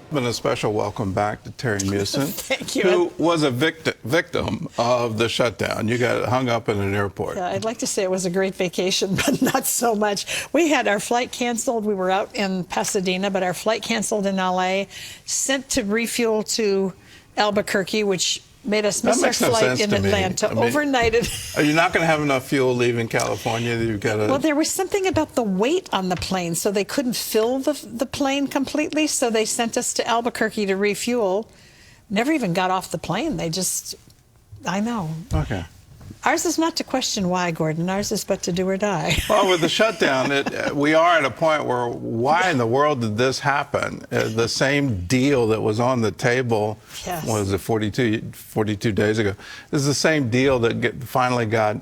And a special welcome back to Terry Meeuwsen, Thank you. who was a victim of the shutdown. You got hung up in an airport. Yeah, I'd like to say it was a great vacation, but not so much. We had our flight canceled. We were out in Pasadena, but our flight canceled in L.A., sent to refuel to Albuquerque, which made us miss our flight in Atlanta. Overnighted. Are you not going to have enough fuel leaving California? You've got to... Well, there was something about the weight on the plane, so they couldn't fill the plane completely, so they sent us to Albuquerque to refuel. Never even got off the plane. They just... I know. Okay. Ours is not to question why, Gordon. Ours is but to do or die. Well, with the shutdown, we are at a point where why in the world did this happen? The same deal that was on the table, yes. Was it 42 days ago? This is the same deal that finally got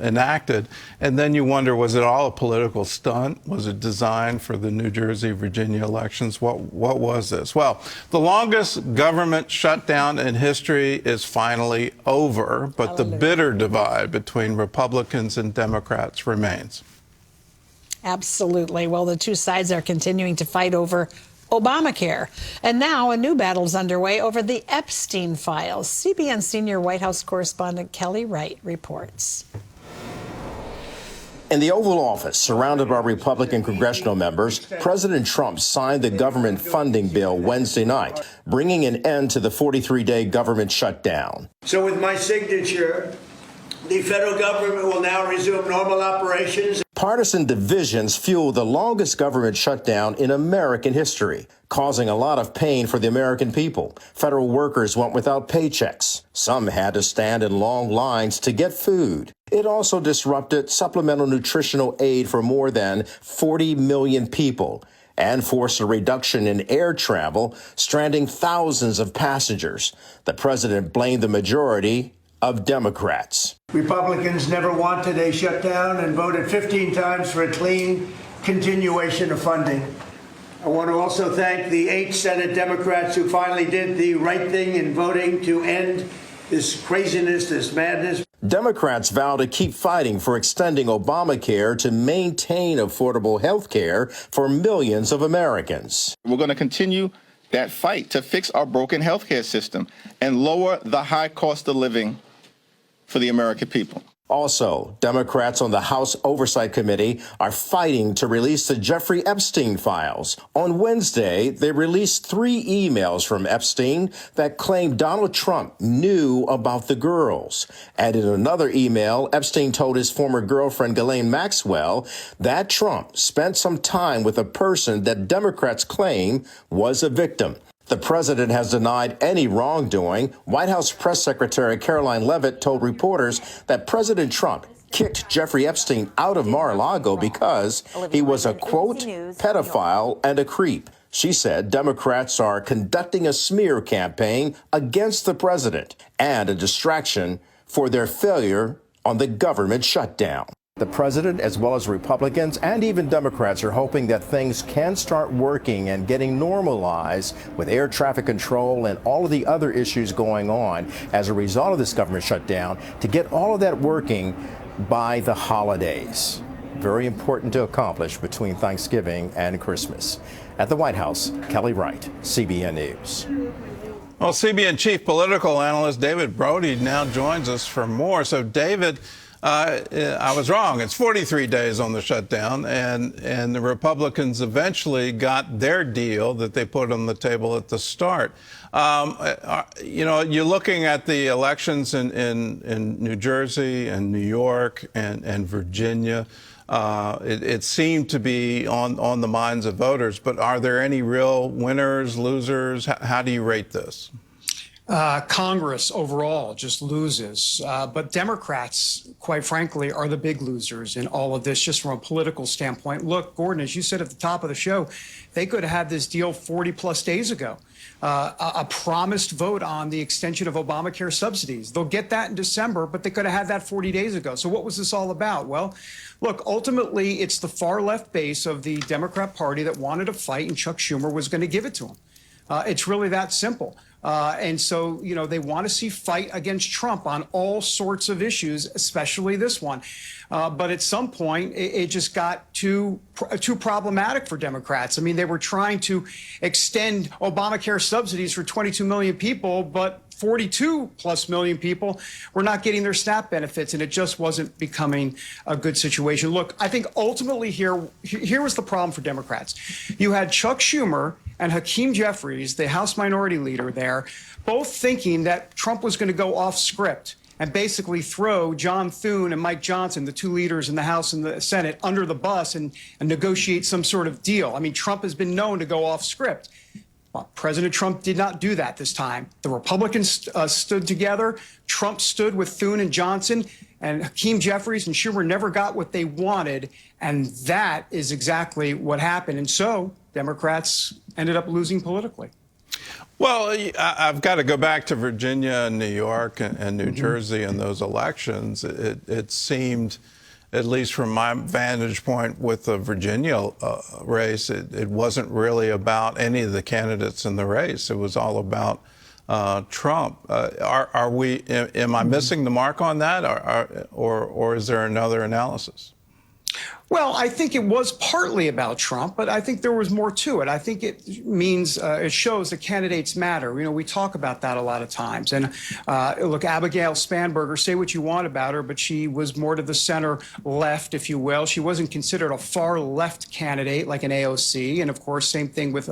enacted. And then you wonder, was it all a political stunt? Was it designed for the New Jersey, Virginia elections? What was this? Well, the longest government shutdown in history is finally over, but Hallelujah. The bitter divide between Republicans and Democrats remains. Absolutely. Well, the two sides are continuing to fight over Obamacare. And now a new battle is underway over the Epstein files. CBN senior White House correspondent Kelly Wright reports. In the Oval Office, surrounded by Republican congressional members, President Trump signed the government funding bill Wednesday night, bringing an end to the 43-day government shutdown. So with my signature, the federal government will now resume normal operations. Partisan divisions fueled the longest government shutdown in American history, causing a lot of pain for the American people. Federal workers went without paychecks. Some had to stand in long lines to get food. It also disrupted supplemental nutritional aid for more than 40 million people and forced a reduction in air travel, stranding thousands of passengers. The president blamed the majority of Democrats. Republicans never wanted a shutdown and voted 15 times for a clean continuation of funding. I want to also thank the 8 Senate Democrats who finally did the right thing in voting to end this craziness, this madness. Democrats vow to keep fighting for extending Obamacare to maintain affordable health care for millions of Americans. We're going to continue that fight to fix our broken health care system and lower the high cost of living for the American people. Also, Democrats on the House Oversight Committee are fighting to release the Jeffrey Epstein files. On Wednesday, they released 3 emails from Epstein that claimed Donald Trump knew about the girls. And in another email, Epstein told his former girlfriend, Ghislaine Maxwell, that Trump spent some time with a person that Democrats claim was a victim. The president has denied any wrongdoing. White House Press Secretary Caroline Leavitt told reporters that President Trump kicked Jeffrey Epstein out of Mar-a-Lago because he was a, quote, pedophile and a creep. She said Democrats are conducting a smear campaign against the president and a distraction for their failure on the government shutdown. The president, as well as Republicans and even Democrats, are hoping that things can start working and getting normalized with air traffic control and all of the other issues going on as a result of this government shutdown, to get all of that working by the holidays. Very important to accomplish between Thanksgiving and Christmas. At the White House, Kelly Wright, CBN News. Well, CBN chief political analyst David Brody now joins us for more. So, David, I was wrong. It's 43 days on the shutdown, and the Republicans eventually got their deal that they put on the table at the start. You know, you're looking at the elections in New Jersey and New York and Virginia. It seemed to be on the minds of voters, but are there any real winners, losers? How do you rate this? Congress overall just loses. But Democrats, quite frankly, are the big losers in all of this, just from a political standpoint. Look, Gordon, as you said at the top of the show, they could have had this deal 40 plus days ago. A promised vote on the extension of Obamacare subsidies. They'll get that in December, but they could have had that 40 days ago. So what was this all about? Well, look, ultimately, it's the far left base of the Democrat Party that wanted to fight, and Chuck Schumer was going to give it to them. It's really that simple. And so, they want to see fight against Trump on all sorts of issues, especially this one. But at some point, it just got too problematic for Democrats. I mean, they were trying to extend Obamacare subsidies for 22 million people, but 42+ million people were not getting their SNAP benefits, and it just wasn't becoming a good situation. Look, I think ultimately here was the problem for Democrats. You had Chuck Schumer and Hakeem Jeffries, the House Minority Leader there, both thinking that Trump was going to go off script and basically throw John Thune and Mike Johnson, the two leaders in the House and the Senate, under the bus and negotiate some sort of deal. I mean, Trump has been known to go off script. Well, President Trump did not do that this time. The Republicans stood together. Trump stood with Thune and Johnson, and Hakeem Jeffries and Schumer never got what they wanted. And that is exactly what happened. And so Democrats ended up losing politically. Well, I've got to go back to Virginia and New York and New Jersey and those elections. It seemed, at least from my vantage point with the Virginia race, it wasn't really about any of the candidates in the race. It was all about Trump. Am I missing the mark on that, or is there another analysis? Well, I think it was partly about Trump, but I think there was more to it. I think it means it shows that candidates matter. We talk about that a lot of times. And look, Abigail Spanberger, say what you want about her, but she was more to the center left, if you will. She wasn't considered a far left candidate like an AOC. And of course, same thing with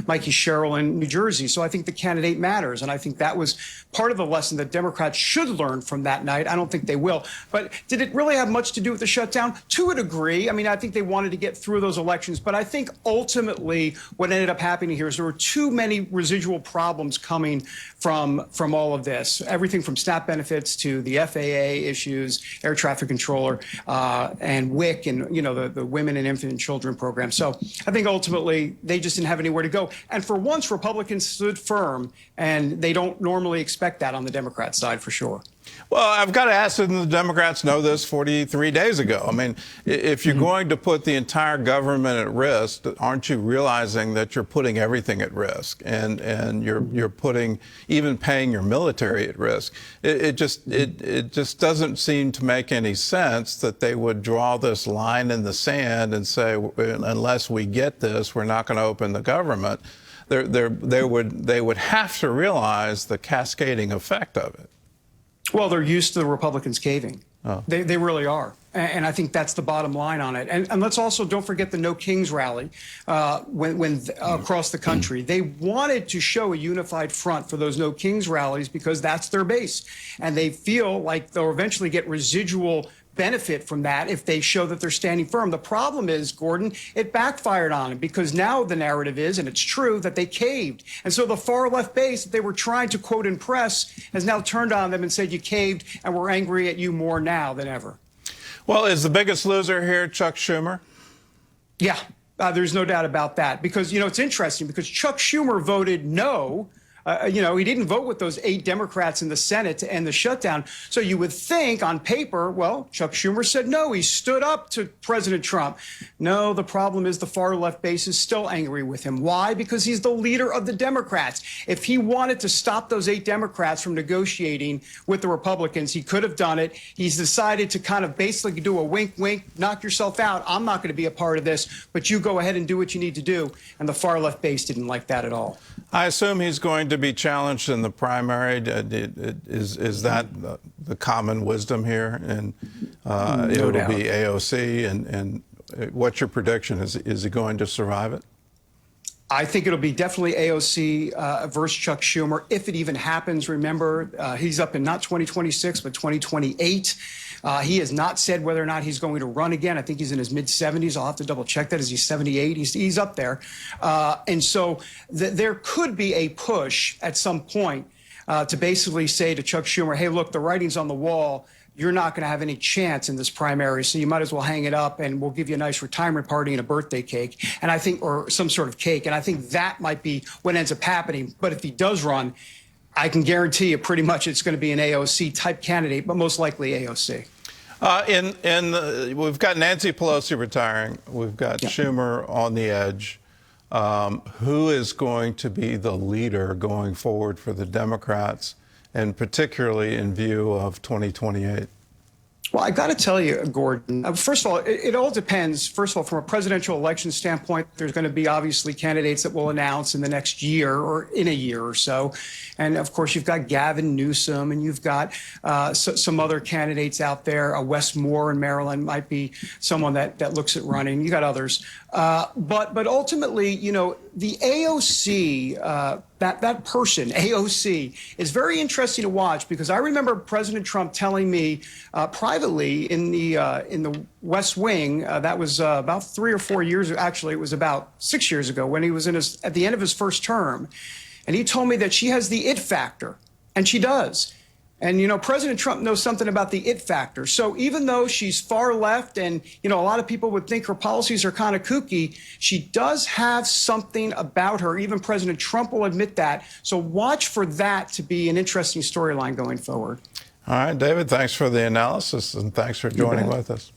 Mikey Sherrill in New Jersey. So I think the candidate matters. And I think that was part of the lesson that Democrats should learn from that night. I don't think they will. But did it really have much to do with the shutdown? To a degree. I mean, I think they wanted to get through those elections, but I think ultimately what ended up happening here is there were too many residual problems coming from all of this. Everything from SNAP benefits to the FAA issues, air traffic controller, and WIC, and the women and infant and children program. So I think ultimately they just didn't have anywhere to go. And for once, Republicans stood firm, and they don't normally expect that on the Democrat side, for sure. Well, I've got to ask, didn't the Democrats know this 43 days ago? I mean, if you're going to put the entire government at risk, aren't you realizing that you're putting everything at risk, and you're putting even paying your military at risk? It just doesn't seem to make any sense that they would draw this line in the sand and say, unless we get this, we're not going to open the government. They would have to realize the cascading effect of it. Well, they're used to the Republicans caving. Oh. They really are. And I think that's the bottom line on it. And let's also don't forget the No Kings rally when across the country. They wanted to show a unified front for those No Kings rallies because that's their base. And they feel like they'll eventually get residual benefit from that if they show that they're standing firm. The problem is, Gordon, it backfired on them because now the narrative is, and it's true, that they caved. And so the far left base that they were trying to, quote, impress has now turned on them and said you caved, and we're angry at you more now than ever. Well, is the biggest loser here Chuck Schumer? Yeah, there's no doubt about that. Because, it's interesting because Chuck Schumer voted no. He didn't vote with those 8 Democrats in the Senate to end the shutdown. So you would think on paper, well, Chuck Schumer said no. He stood up to President Trump. No, the problem is the far left base is still angry with him. Why? Because he's the leader of the Democrats. If he wanted to stop those 8 Democrats from negotiating with the Republicans, he could have done it. He's decided to kind of basically do a wink, wink, knock yourself out. I'm not going to be a part of this, but you go ahead and do what you need to do. And the far left base didn't like that at all. I assume he's going to be challenged in the primary. Is that the common wisdom here? And it will be AOC. And what's your prediction? Is he going to survive it? I think it'll be definitely AOC versus Chuck Schumer, if it even happens. Remember, he's up in not 2026, but 2028. He has not said whether or not he's going to run again. I think he's in his mid-70s. I'll have to double check that. Is he 78? He's up there. And so there could be a push at some point to basically say to Chuck Schumer, hey, look, the writing's on the wall. You're not going to have any chance in this primary, so you might as well hang it up, and we'll give you a nice retirement party and a birthday cake, and I think, or some sort of cake. And I think that might be what ends up happening. But if he does run, I can guarantee you pretty much it's going to be an AOC type candidate, but most likely AOC. We've got Nancy Pelosi retiring. We've got Schumer on the edge. who is going to be the leader going forward for the Democrats, and particularly in view of 2028? Well, I got to tell you, Gordon, first of all, it all depends. First of all, from a presidential election standpoint, there's going to be obviously candidates that will announce in the next year or in a year or so. And of course, you've got Gavin Newsom and you've got some other candidates out there. Wes Moore in Maryland might be someone that looks at running. You got others. But ultimately, you know, the AOC, that person, AOC, is very interesting to watch, because I remember President Trump telling me privately in the West Wing, that was about 3 or 4 years, actually it was about 6 years ago, when he was at the end of his first term. And he told me that she has the it factor, and she does. And, you know, President Trump knows something about the it factor. So even though she's far left and, you know, a lot of people would think her policies are kind of kooky, she does have something about her. Even President Trump will admit that. So watch for that to be an interesting storyline going forward. All right, David, thanks for the analysis, and thanks for joining with us.